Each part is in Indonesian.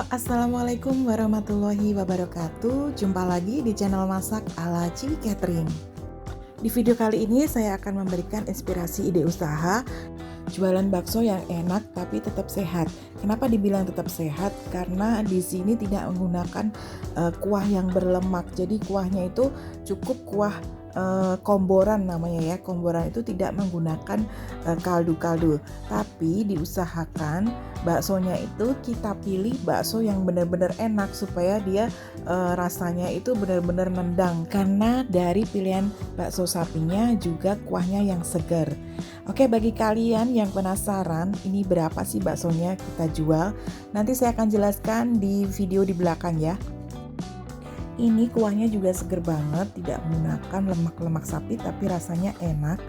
Halo, Assalamualaikum warahmatullahi wabarakatuh. Jumpa lagi di channel masak ala Ciwi Catering. Di video kali ini saya akan memberikan inspirasi ide usaha jualan bakso yang enak tapi tetap sehat. Kenapa dibilang tetap sehat? Karena di sini tidak menggunakan kuah yang berlemak. Jadi kuahnya itu cukup kuah komboran namanya ya. Komboran itu tidak menggunakan kaldu-kaldu, tapi diusahakan baksonya itu kita pilih bakso yang benar-benar enak supaya dia rasanya itu benar-benar nendang, karena dari pilihan bakso sapinya juga kuahnya yang segar. Oke, bagi kalian yang penasaran ini berapa sih baksonya kita jual, nanti saya akan jelaskan di video di belakang ya. Ini kuahnya juga seger banget, tidak menggunakan lemak-lemak sapi tapi rasanya enak.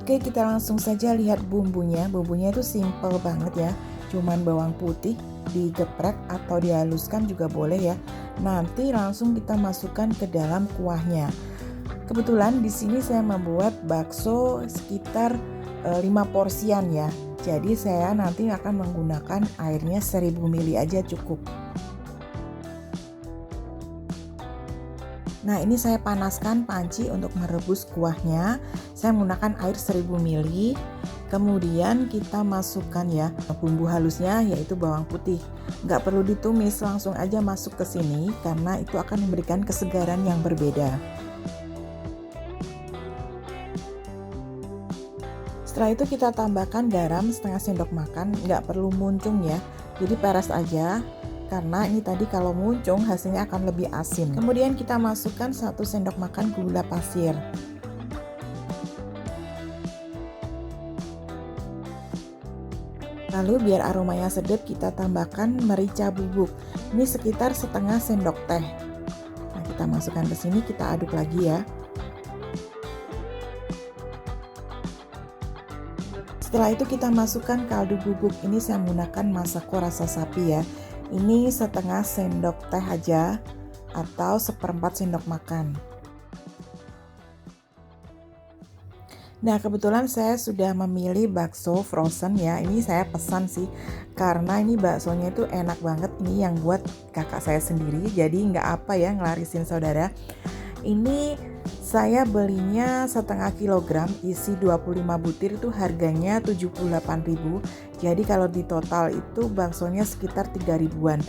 Oke, kita langsung saja lihat bumbunya. Bumbunya itu simple banget ya, cuman bawang putih digeprek atau dihaluskan juga boleh ya. Nanti langsung kita masukkan ke dalam kuahnya. Kebetulan di sini saya membuat bakso sekitar 5 porsian ya. Jadi saya nanti akan menggunakan airnya 1000 ml aja cukup. Nah, ini saya panaskan panci untuk merebus kuahnya. Saya menggunakan air 1000 ml. Kemudian kita masukkan ya bumbu halusnya, yaitu bawang putih. Nggak perlu ditumis, langsung aja masuk ke sini karena itu akan memberikan kesegaran yang berbeda. Setelah itu kita tambahkan garam setengah sendok makan, nggak perlu muncung ya. Jadi peres aja. Karena ini tadi kalau muncung hasilnya akan lebih asin. Kemudian kita masukkan 1 sendok makan gula pasir. Lalu biar aromanya sedap kita tambahkan merica bubuk. Ini sekitar setengah sendok teh. Nah, kita masukkan ke sini, kita aduk lagi ya. Setelah itu kita masukkan kaldu bubuk. Ini saya menggunakan masako rasa sapi ya. Ini setengah sendok teh aja atau 1/4 sendok makan. Nah, kebetulan saya sudah memilih bakso frozen ya. Ini saya pesan sih karena ini baksonya itu enak banget. Ini yang buat kakak saya sendiri. Jadi nggak apa ya ngelarisin saudara. Ini saya belinya setengah kilogram, isi 25 butir, itu harganya 78.000. Jadi kalau di total itu baksonya sekitar 3 ribuan.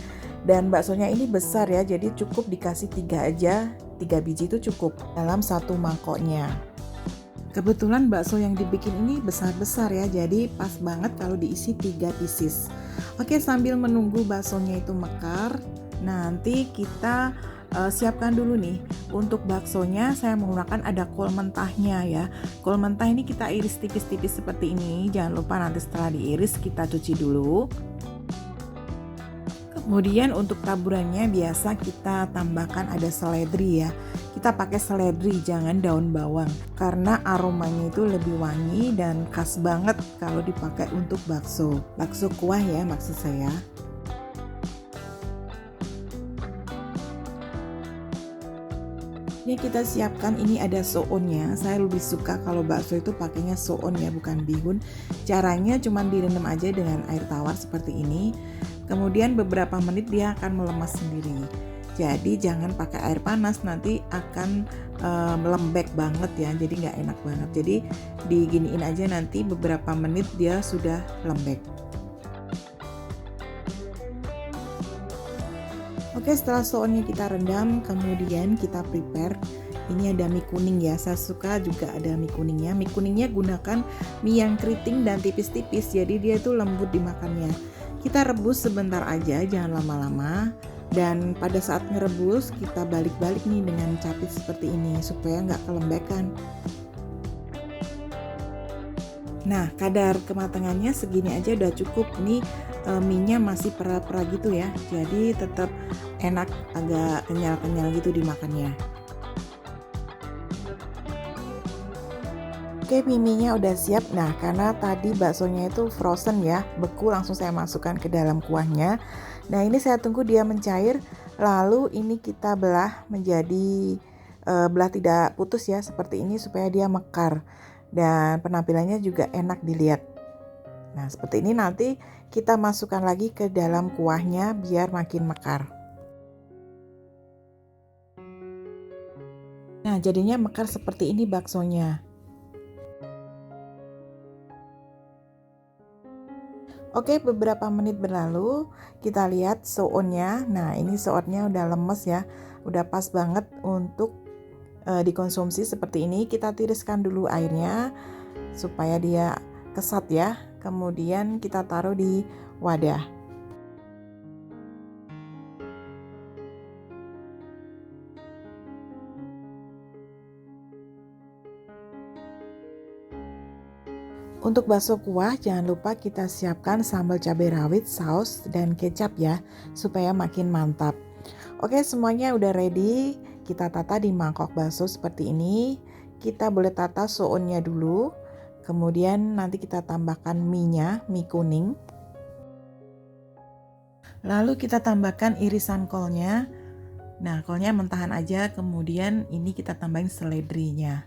Dan baksonya ini besar ya, jadi cukup dikasih 3 aja, 3 biji itu cukup dalam satu mangkoknya. Kebetulan bakso yang dibikin ini besar-besar ya, jadi pas banget kalau diisi 3 pieces. Oke, sambil menunggu baksonya itu mekar, nanti kita siapkan dulu nih. Untuk baksonya saya menggunakan ada kol mentahnya ya. Kol mentah ini kita iris tipis-tipis seperti ini. Jangan lupa nanti setelah diiris kita cuci dulu. Kemudian untuk taburannya biasa kita tambahkan ada seledri ya. Kita pakai seledri, jangan daun bawang, karena aromanya itu lebih wangi dan khas banget kalau dipakai untuk bakso. Bakso kuah ya maksud saya. Ini kita siapkan, ini ada soonnya. Saya lebih suka kalau bakso itu pakainya soon ya, bukan bihun. Caranya cuma direndam aja dengan air tawar seperti ini. Kemudian beberapa menit dia akan melemas sendiri. Jadi jangan pakai air panas, nanti akan melembek banget ya. Jadi nggak enak banget. Jadi diginiin aja, nanti beberapa menit dia sudah lembek. Oke, setelah soonnya kita rendam, kemudian kita prepare. Ini ada mie kuning ya, saya suka juga ada mie kuningnya. Mie kuningnya gunakan mie yang keriting dan tipis-tipis, jadi dia itu lembut dimakannya. Kita rebus sebentar aja, jangan lama-lama. Dan pada saat ngerebus, kita balik-balik nih dengan capit seperti ini, supaya nggak kelembekan. Nah, kadar kematangannya segini aja udah cukup. Ini mie-nya masih pera-pera gitu ya, jadi tetap enak, agak kenyal-kenyal gitu dimakannya. Oke, mie-nya udah siap. Nah, karena tadi baksonya itu frozen ya, beku, langsung saya masukkan ke dalam kuahnya. Nah, ini saya tunggu dia mencair, lalu ini kita belah menjadi belah tidak putus ya, seperti ini supaya dia mekar dan penampilannya juga enak dilihat. Nah, seperti ini nanti kita masukkan lagi ke dalam kuahnya biar makin mekar. Nah, jadinya mekar seperti ini baksonya. Oke, beberapa menit berlalu, kita lihat sounnya. Nah, ini sounnya udah lemes ya, udah pas banget untuk dikonsumsi seperti ini. Kita tiriskan dulu airnya supaya dia kesat ya. Kemudian kita taruh di wadah. Untuk bakso kuah jangan lupa kita siapkan sambal cabai rawit, saus, dan kecap ya, supaya makin mantap. Oke, semuanya udah ready. Kita tata di mangkok bakso seperti ini. Kita boleh tata sounnya dulu. Kemudian nanti kita tambahkan mie-nya, mie kuning. Lalu kita tambahkan irisan kolnya. Nah, kolnya mentahan aja, kemudian ini kita tambahin seledrinya.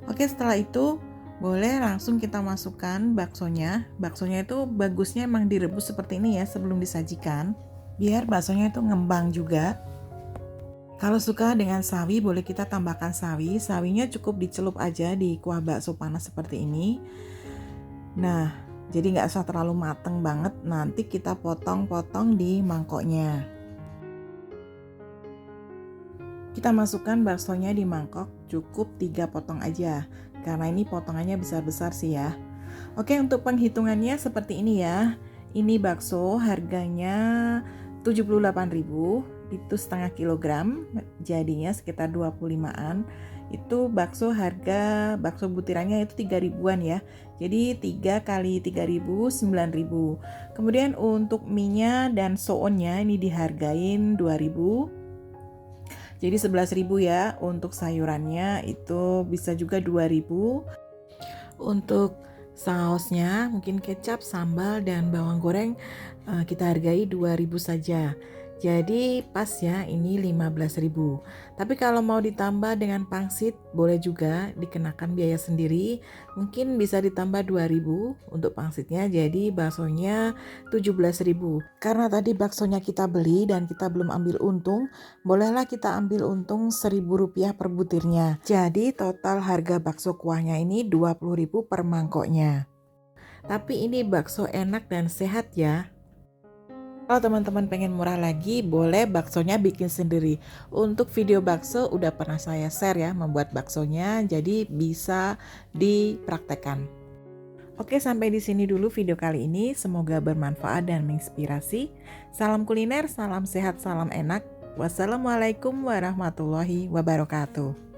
Oke, setelah itu boleh langsung kita masukkan baksonya. Baksonya itu bagusnya emang direbus seperti ini ya sebelum disajikan, biar baksonya itu ngembang juga. Kalau suka dengan sawi boleh kita tambahkan sawi. Sawinya cukup dicelup aja di kuah bakso panas seperti ini. Nah, jadi nggak usah terlalu mateng banget. Nanti kita potong-potong di mangkoknya. Kita masukkan baksonya di mangkok, cukup 3 potong aja. Karena ini potongannya besar-besar sih ya. Oke, untuk penghitungannya seperti ini ya. Ini bakso harganya 78.000, itu setengah kilogram, jadinya sekitar 25-an. Itu bakso harga bakso butirannya itu 3 ribuan ya. Jadi 3 kali 3.000 9.000. Kemudian untuk mie-nya dan sounnya ini dihargain 2.000. Jadi 11.000 ya. Untuk sayurannya itu bisa juga 2.000. Untuk sausnya mungkin kecap, sambal, dan bawang goreng kita hargai 2.000 saja. Jadi pas ya, ini 15.000. Tapi kalau mau ditambah dengan pangsit boleh juga dikenakan biaya sendiri. Mungkin bisa ditambah 2.000 untuk pangsitnya, jadi baksonya 17.000. Karena tadi baksonya kita beli dan kita belum ambil untung, bolehlah kita ambil untung Rp1.000 per butirnya. Jadi total harga bakso kuahnya ini 20.000 per mangkoknya. Tapi ini bakso enak dan sehat ya. Kalau teman-teman pengen murah lagi, boleh baksonya bikin sendiri. Untuk video bakso udah pernah saya share ya, membuat baksonya, jadi bisa dipraktekkan. Oke, sampai di sini dulu video kali ini. Semoga bermanfaat dan menginspirasi. Salam kuliner, salam sehat, salam enak. Wassalamualaikum warahmatullahi wabarakatuh.